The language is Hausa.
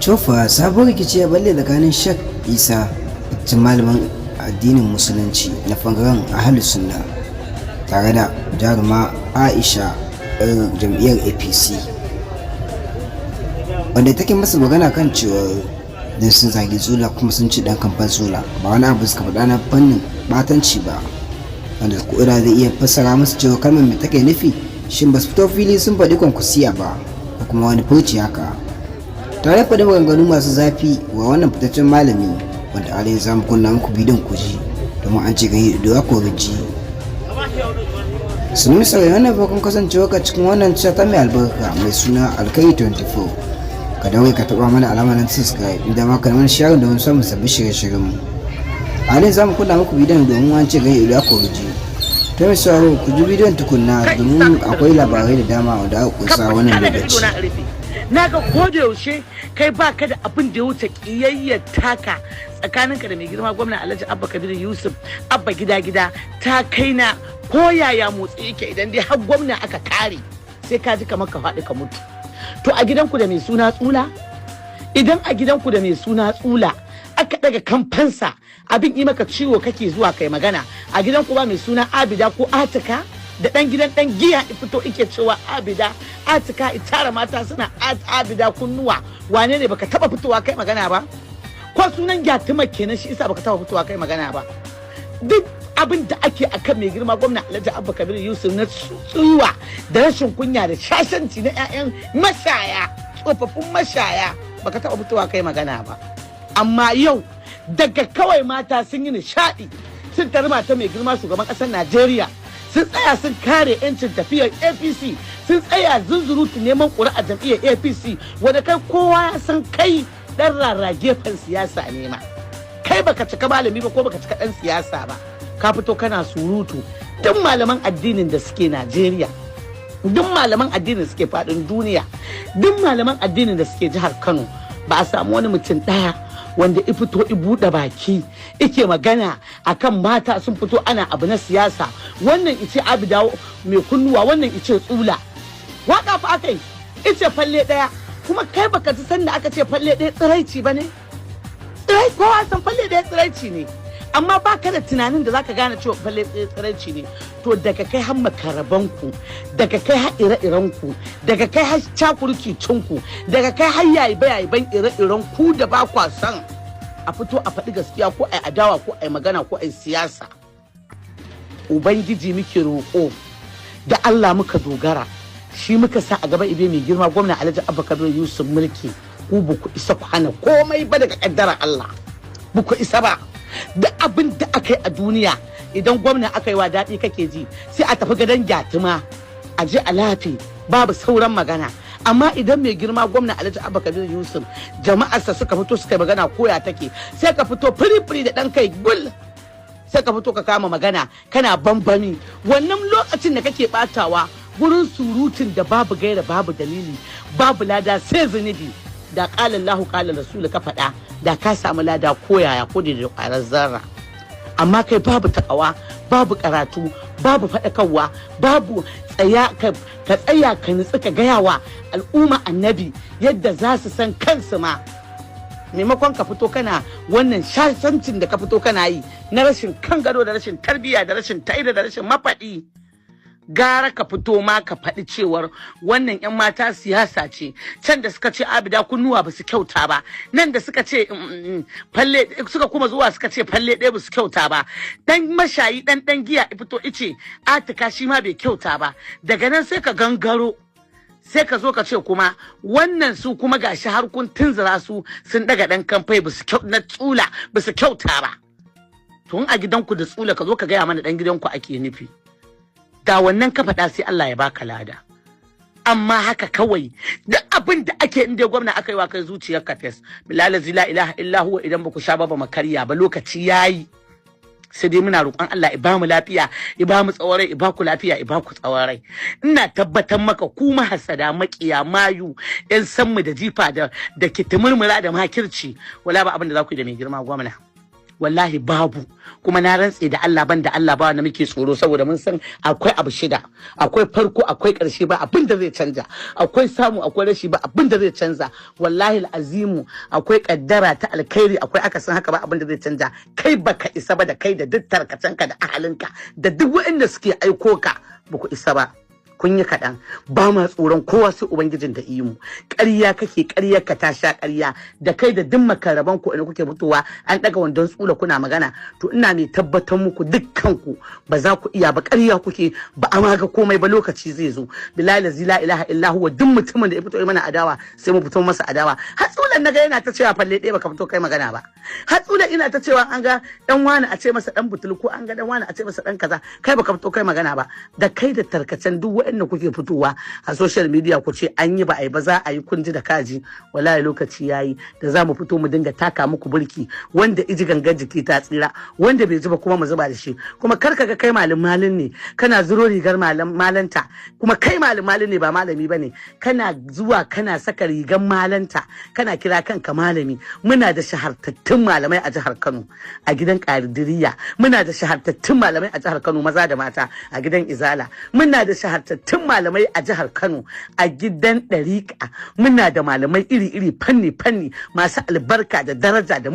Tofa sabon rikici ya balle tsakanin Sheik Isa cikin malamin addinin musulunci na bangaren ahlus sunna tare da jaruma Aisha jam'iyyar APC wanda take masa magana kan cewa dan sun zagi zula kuma sun ci dan kamfan zula ba wani abu suka faɗa na fannin batanci ba, wanda ko'ira zai iya fassara musu cewa kalmar mai take nufi shin ba su fito fili sun faɗi kwankwasiya ba ko kuma wani furci haka. Tare faɗi maganganu masu zafi wa wannan fitaccen malami wanda a za mu kunna muku bidiyon ku ji domin an ce gani da ya kori ji. Sunan sarai wannan farkon kasancewa ka cikin wannan ta mai albarka mai suna Alkai 24. Ka dawo ka taɓa mana alamar nan subscribe inda ma ka mana share da wani samun sabbin shirye-shiryen mu. A za mu kunna muku bidiyon domin an ce gani da ya kori ji. Ta mai sauraro ku ji bidiyon tukunna domin akwai labarai da dama wanda aka kusa wannan lokaci. Naga ko da yaushe kai baka da abin da ya wuce kiyayyar taka tsakaninka da mai girma gwamna Alhaji Abba Kabir Yusuf Abba gida ta kai na ko yaya motsi yake idan dai har gwamna aka kare sai ka ji kamar ka faɗi ka mutu. To a gidanku da mai suna tsula, idan a gidanku da mai suna tsula aka daga kamfansa abin yi maka ciwo kake zuwa kai magana, a gidanku ba mai suna Abida ko Atika da dan gidan dan giya fito ike cewa Abida Atika itara mata suna Abida kunnuwa, wane ne baka taba fitowa kai magana ba? Ko sunan Gyatima kenan shi isa baka taba fitowa kai magana ba? Duk abin da ake akan mai girma gwamna Alhaji Abba Kabir Yusuf na tsuwa da rashin kunya da shashanci na 'ya'yan mashaya, tsofaffin mashaya, baka taba fitowa kai magana ba. Amma yau daga kawai mata sun yi nishadi sun tarma ta mai girma shugaban ƙasar Najeriya, sun tsaya sun kare 'yancin tafiyar APC, sun tsaya zunzurutu neman ƙuri'a jam'iyyar APC wanda kai kowa ya san kai ɗan rara gefen siyasa ne ma. Kai baka cika malami ba ko baka cika ɗan siyasa ba, ka fito kana surutu. Duk malaman addinin da suke Najeriya, duk malaman addinin da suke faɗin duniya, duk malaman addinin da suke jihar Kano, ba a samu wani mutum ɗaya wanda i fito i buɗe baki ike magana akan mata sun fito ana abu na siyasa. Wannan ice Abida mai kunnuwa, wannan ice tsula. Waka fa akai ice falle ɗaya, kuma kai baka ji sanda aka ce falle ɗaya tsiraici ba ne? Tsirai kowa san falle ɗaya tsiraici ne, amma baka da tunanin da zaka gane cewa falle ɗaya tsiraici ne. To daga kai har makarabanku, daga kai har ire-irenku, daga kai har cakurkicinku, daga kai har yayiban ire-iren ku da ba kwa son a fito a faɗi gaskiya ko a adawa ko a magana ko a siyasa. Ubangiji muke roƙo, da Allah muka dogara, shi muka sa a gaba ibe mai girma gwamna Alhaji Abba Kabir Yusuf mulki. Ku ba ku isa ku hana komai ba daga ƙaddarar Allah, ba ku isa ba. Da abin da aka yi a duniya idan gwamna aka yi wa daɗi kake ji sai a tafi gadon Gyatima a je a lafi babu sauran magana. Amma idan mai girma gwamna Alhaji Abba Kabir Yusuf jama'arsa suka fito suka yi magana koya take, sai ka fito firi-firi da ɗan kai gul, sai ka fito ka kama magana kana bambami. Wannan lokacin da kake batawa gurin surutun da babu gaira babu dalili babu lada sai zunubi, da ƙala Allahu ƙala Rasulu ka faɗa da ka samu lada koyaya ko da ƙwarar zarra. Amma kai babu takawa, babu karatu, babu faɗakarwa, babu ka tsaya ka nutsu ka gaya wa al'umma annabi yadda za su san kansu ma. Maimakon ka fito kana wannan shasancin da ka fito kana yi na rashin kan gado da rashin tarbiyya da rashin taida da rashin mafaɗi, gara ka fito ma ka faɗi cewar wannan 'yan mata siyasa ce. Can da suka ce Abida kunnuwa ba su kyauta ba, nan da suka ce falle, suka kuma zuwa suka ce falle ɗaya ba su kyauta ba. Dan mashayi dan giya fito ice Atika shi ma bai kyauta ba. Daga nan sai ka gangaro, sai ka zo ka ce kuma wannan su kuma gashi har kun tunzura su sun daga dan kamfai na tsula ba su kyauta ba. To a gidanku da tsula ka zo ka gaya mana dan gidanku ake nufi. Da wannan ka faɗa sai Allah ya baka lada. Amma haka kawai da abin da ake inda gwamna aka yi wa kai zuciyar ka fes, bilalazi la ilaha illa huwa, idan ba ku sha ba makarya ba, lokaci yayi. Sai dai muna roƙon Allah ya ba mu lafiya, ya ba mu tsawon rai, ya ba ku lafiya, ya ba ku tsawon rai. Ina tabbatar maka ku mahasada, makiya, mayu, yan sanmu da jifa da kitimurmura da makirci, wala ba abin da za ku yi da mai girma gwamna. wallahi babu. Kuma na rantse da Allah ban da Allah ba wanda muke tsoro, saboda mun san akwai abu shida, akwai farko akwai ƙarshe ba abin da zai canja, akwai samu akwai rashi ba abin da zai canza, wallahi azimu akwai kaddara ta alkhairi akwai akasin haka ba abin da zai canja. Kai baka isa ba, da kai da duk tarkacenka da ahalinka da duk waɗanda suke aiko ka, ba ku isa ba. Kun yi kaɗan. Ba ma tsoron kowa sai ubangijin da imu. Ƙarya kake, ƙaryar ka ta sha ƙarya, da kai da duk makaraban ku inda kuke fitowa an ɗaga wandon tsula kuna magana, to ina mai tabbatar muku dukkanku ba za ku iya ba, ƙarya kuke, ba a ma ga komai ba. Lokaci zai zo billahi la ilaha illa huwa, duk mutumin da ya fito mana adawa sai mu fito masa adawa. Hatsulan naga yana ta cewa falle ɗaya baka fito kai magana ba. Hatsulan ina ta cewa an ga dan wani a ce masa dan butulu, ko an ga dan wani a ce masa dan kaza, kai baka fito kai magana ba. Da kai da tarkacen duk waɗanda kuke fitowa a social media ku ce an yi ba a yi ba, za a yi kunji da kaji, wallahi lokaci yayi da za mu fito mu dinga taka muku burki. Wanda iji gangan jiki ta tsira, wanda bai ji ba kuma mu zuba da shi. Kuma kar ka ga kai malin ne kana zuro rigar malanta, kuma kai malin ne ba malami bane, kana zuwa kana saka rigar malanta kana kira kanka malami. Muna da shahartattun malamai a jihar Kano a gidan Kadiriya, muna da shahartattun malamai a jihar Kano maza da mata a gidan Izala, muna da shahartattun malamai a jihar Kano a gidan ɗariƙa, muna da malamai iri-iri fanni-fanni masu albarka da daraja da